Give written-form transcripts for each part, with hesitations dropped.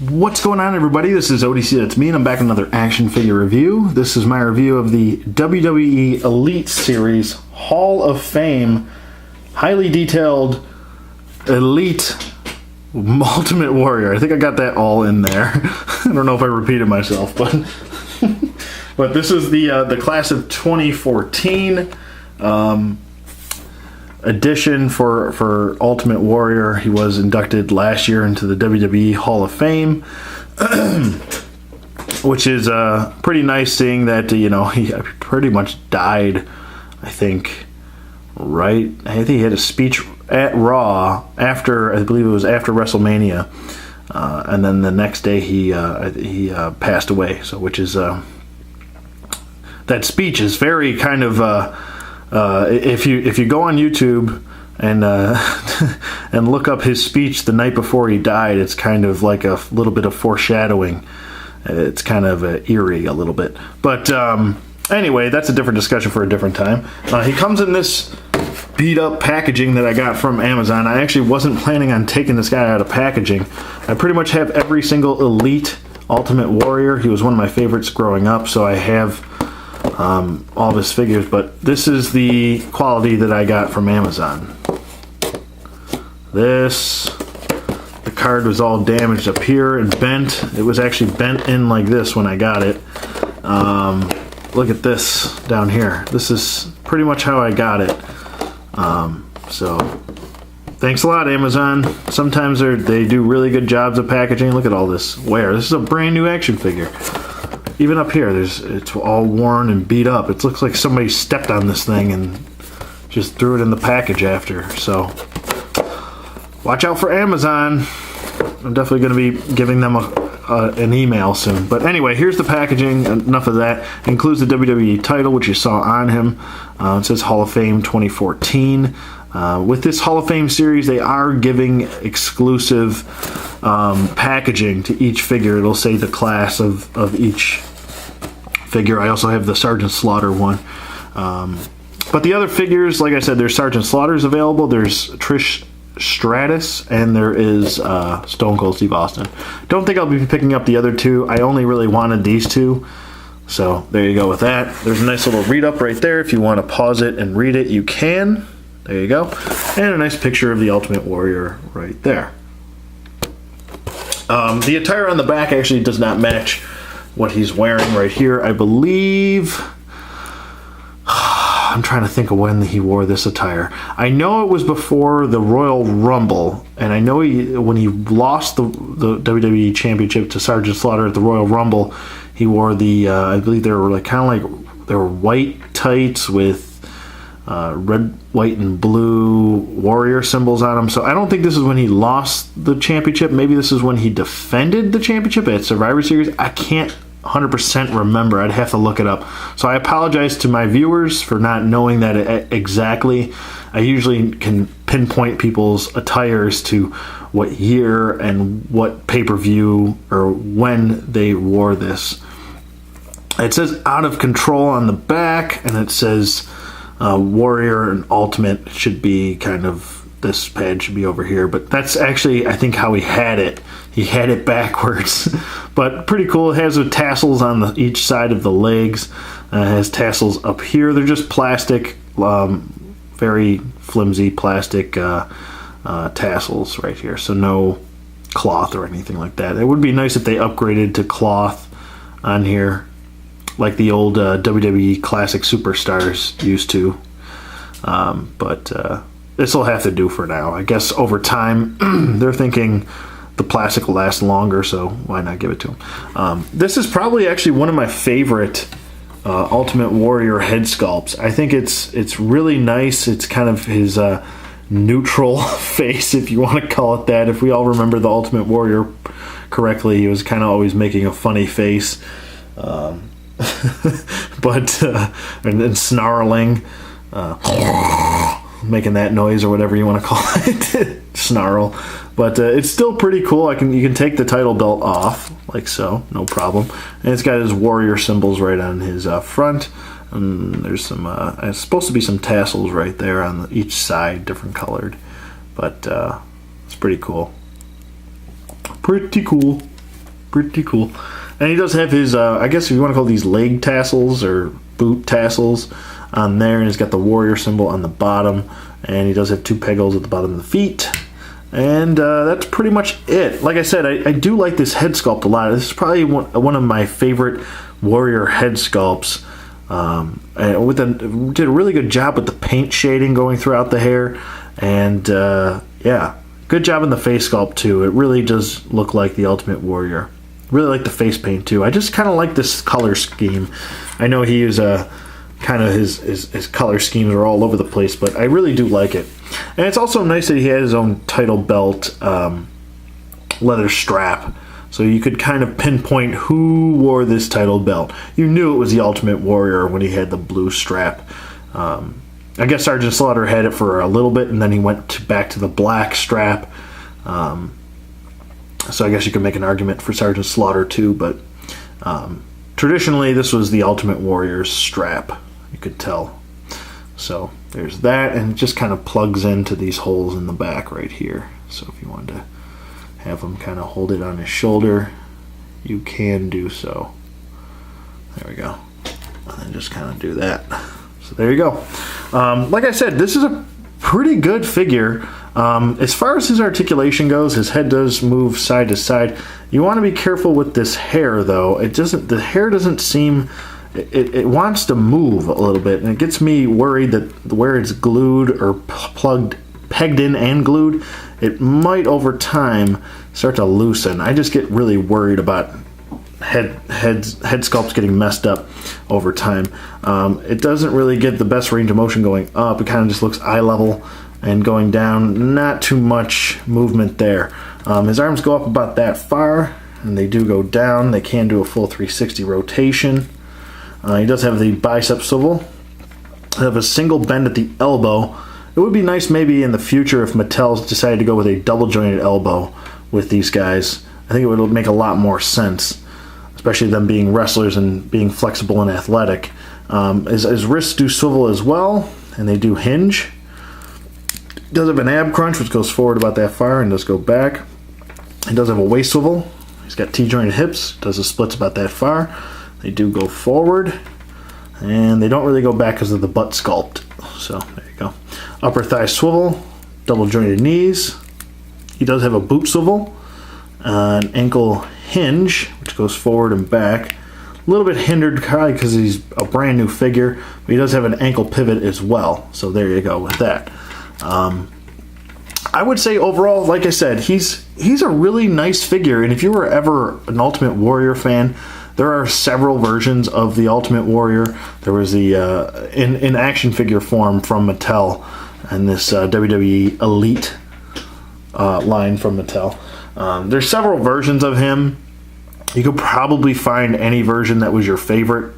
What's going on, everybody? This is ODC, that's me, and I'm back with another action figure review. This is my review of the WWE Elite Series Hall of Fame highly detailed Elite Ultimate Warrior. I think I got that all in there. I don't know if I repeated myself, but but this is the class of 2014 edition for Ultimate Warrior. He was inducted last year into the WWE Hall of Fame, which is pretty nice, seeing that he pretty much died. I think he had a speech at Raw after, I believe it was after WrestleMania, and then the next day he passed away. So, which is that speech is very kind of. If you go on YouTube and and look up his speech the night before he died, it's kind of like a little bit of foreshadowing. It's kind of eerie a little bit. But anyway, that's a different discussion for a different time. He comes in this beat up packaging that I got from Amazon. I actually wasn't planning on taking this guy out of packaging. I pretty much have every single Elite Ultimate Warrior. He was one of my favorites growing up, so I have all of his figures, but this is the quality that I got from Amazon. The card was all damaged up here and bent. It was actually bent in like this when I got it. Look at this down here. This is pretty much how I got it. So thanks a lot, Amazon. Sometimes they do really good jobs of packaging. Look at all this wear. This is a brand new action figure. Even up here, it's all worn and beat up. It looks like somebody stepped on this thing and just threw it in the package after. So, watch out for Amazon. I'm definitely going to be giving them an email soon. But anyway, here's the packaging. Enough of that. It includes the WWE title, which you saw on him. It says Hall of Fame 2014. With this Hall of Fame series, they are giving exclusive packaging to each figure. It'll say the class of each figure. I also have the Sergeant Slaughter one. But the other figures, like I said, there's Sergeant Slaughter's available, there's Trish Stratus, and there is Stone Cold Steve Austin. Don't think I'll be picking up the other two. I only really wanted these two. So there you go with that. There's a nice little read-up right there. If you want to pause it and read it, you can. There you go. And a nice picture of the Ultimate Warrior right there. The attire on the back actually does not match what he's wearing right here. I believe... I'm trying to think of when he wore this attire. I know it was before the Royal Rumble, and I know when he lost the WWE Championship to Sergeant Slaughter at the Royal Rumble, he wore the, I believe they were they were white tights with red, white, and blue warrior symbols on them. So I don't think this is when he lost the championship. Maybe this is when he defended the championship at Survivor Series. I can't 100% remember. I'd have to look it up. So I apologize to my viewers for not knowing that exactly. I usually can pinpoint people's attires to what year and what pay-per-view or when they wore this. It says Out of Control on the back, and it says Warrior and Ultimate should be kind of, this pad should be over here, but that's actually, I think, how he had it. He had it backwards, but pretty cool. It has the tassels on each side of the legs. It has tassels up here. They're just plastic, very flimsy plastic tassels right here, so no cloth or anything like that. It would be nice if they upgraded to cloth on here, like the old WWE Classic Superstars used to. But this will have to do for now. I guess over time, they're thinking the plastic will last longer, so why not give it to them? This is probably actually one of my favorite Ultimate Warrior head sculpts. I think it's really nice. It's kind of his neutral face, if you want to call it that. If we all remember the Ultimate Warrior correctly, he was kind of always making a funny face. But and snarling, making that noise or whatever you want to call it, snarl. But it's still pretty cool. You can take the title belt off like so, no problem. And it's got his warrior symbols right on his front. And there's some, it's supposed to be some tassels right there on each side, different colored. But it's pretty cool. Pretty cool. Pretty cool. And he does have his, I guess if you want to call these leg tassels or boot tassels on there, and he's got the warrior symbol on the bottom, and he does have 2 peg holes at the bottom of the feet. And that's pretty much it. Like I said, I do like this head sculpt a lot. This is probably one of my favorite warrior head sculpts. And did a really good job with the paint shading going throughout the hair. And yeah, good job in the face sculpt too. It really does look like the Ultimate Warrior. Really like the face paint too. I just kind of like this color scheme. I know he is kind of his color schemes are all over the place, but I really do like it. And it's also nice that he had his own title belt leather strap, so you could kind of pinpoint who wore this title belt. You knew it was the Ultimate Warrior when he had the blue strap. I guess Sergeant Slaughter had it for a little bit, and then he went back to the black strap. So I guess you could make an argument for Sergeant Slaughter too, but traditionally this was the Ultimate Warrior's strap, you could tell. So there's that, and it just kind of plugs into these holes in the back right here. So if you wanted to have him kind of hold it on his shoulder, you can do so. There we go. And then just kind of do that. So there you go. Like I said, this is a pretty good figure. As far as his articulation goes, his head does move side to side. You want to be careful with this hair, though. The hair doesn't seem... It wants to move a little bit, and it gets me worried that where it's glued or pegged in and glued, it might over time start to loosen. I just get really worried about head sculpts getting messed up over time. It doesn't really get the best range of motion going up. It kind of just looks eye level, and going down, not too much movement there. His arms go up about that far, and they do go down. They can do a full 360 rotation. He does have the bicep swivel. They have a single bend at the elbow. It would be nice maybe in the future if Mattel decided to go with a double jointed elbow with these guys. I think it would make a lot more sense, especially them being wrestlers and being flexible and athletic. His wrists do swivel as well, and they do hinge. He does have an ab crunch, which goes forward about that far and does go back. He does have a waist swivel. He's got T-jointed hips, does the splits about that far. They do go forward, and they don't really go back because of the butt sculpt. So there you go. Upper thigh swivel, double jointed knees. He does have a boot swivel, an ankle hinge, which goes forward and back. A little bit hindered probably because he's a brand new figure, but he does have an ankle pivot as well. So there you go with that. I would say overall, like I said, he's a really nice figure, and if you were ever an Ultimate Warrior fan, there are several versions of the Ultimate Warrior. There was the in action figure form from Mattel, and this WWE Elite line from Mattel. There's several versions of him. You could probably find any version that was your favorite.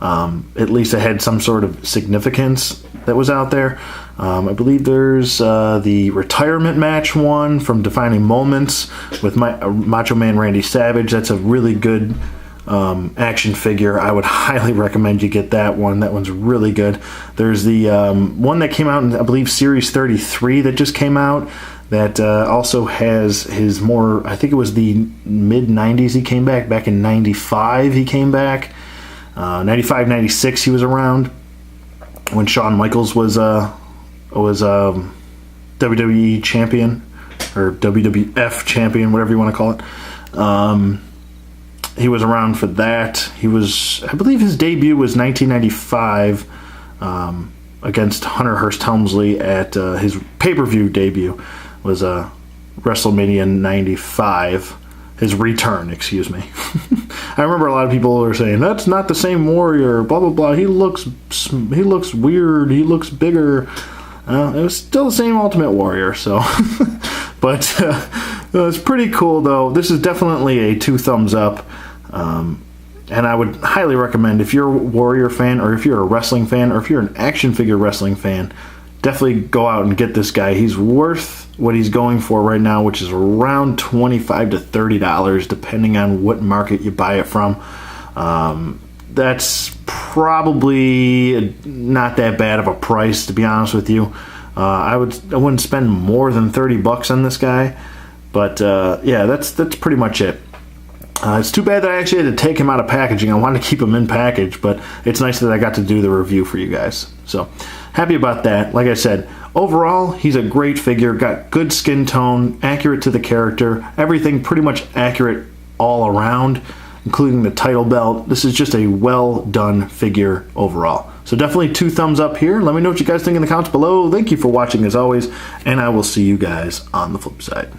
At least it had some sort of significance that was out there. I believe there's the retirement match one from Defining Moments with Macho Man Randy Savage. That's a really good action figure. I would highly recommend you get that one. That one's really good. There's the one that came out in, I believe, Series 33 that just came out. That also has his more, I think it was the mid-90s he came back in 95 he came back. 95, 96 he was around when Shawn Michaels was WWE champion, or WWF champion, whatever you want to call it. He was around for that. I believe his debut was 1995 against Hunter Hearst Helmsley at his pay-per-view debut was WrestleMania 95. His return, excuse me. I remember a lot of people were saying, that's not the same Warrior, blah, blah, blah. He looks weird. He looks bigger. It was still the same Ultimate Warrior, so. But it's pretty cool, though. This is definitely a 2 thumbs up. And I would highly recommend, if you're a Warrior fan, or if you're a wrestling fan, or if you're an action figure wrestling fan, definitely go out and get this guy. He's worth what he's going for right now, which is around $25 to $30, depending on what market you buy it from. That's probably not that bad of a price, to be honest with you. I wouldn't spend more than $30 on this guy, but yeah, that's pretty much it. It's too bad that I actually had to take him out of packaging. I wanted to keep him in package, but it's nice that I got to do the review for you guys. So, happy about that. Like I said, overall, he's a great figure. Got good skin tone, accurate to the character. Everything pretty much accurate all around, including the title belt. This is just a well-done figure overall. So definitely 2 thumbs up here. Let me know what you guys think in the comments below. Thank you for watching as always, and I will see you guys on the flip side.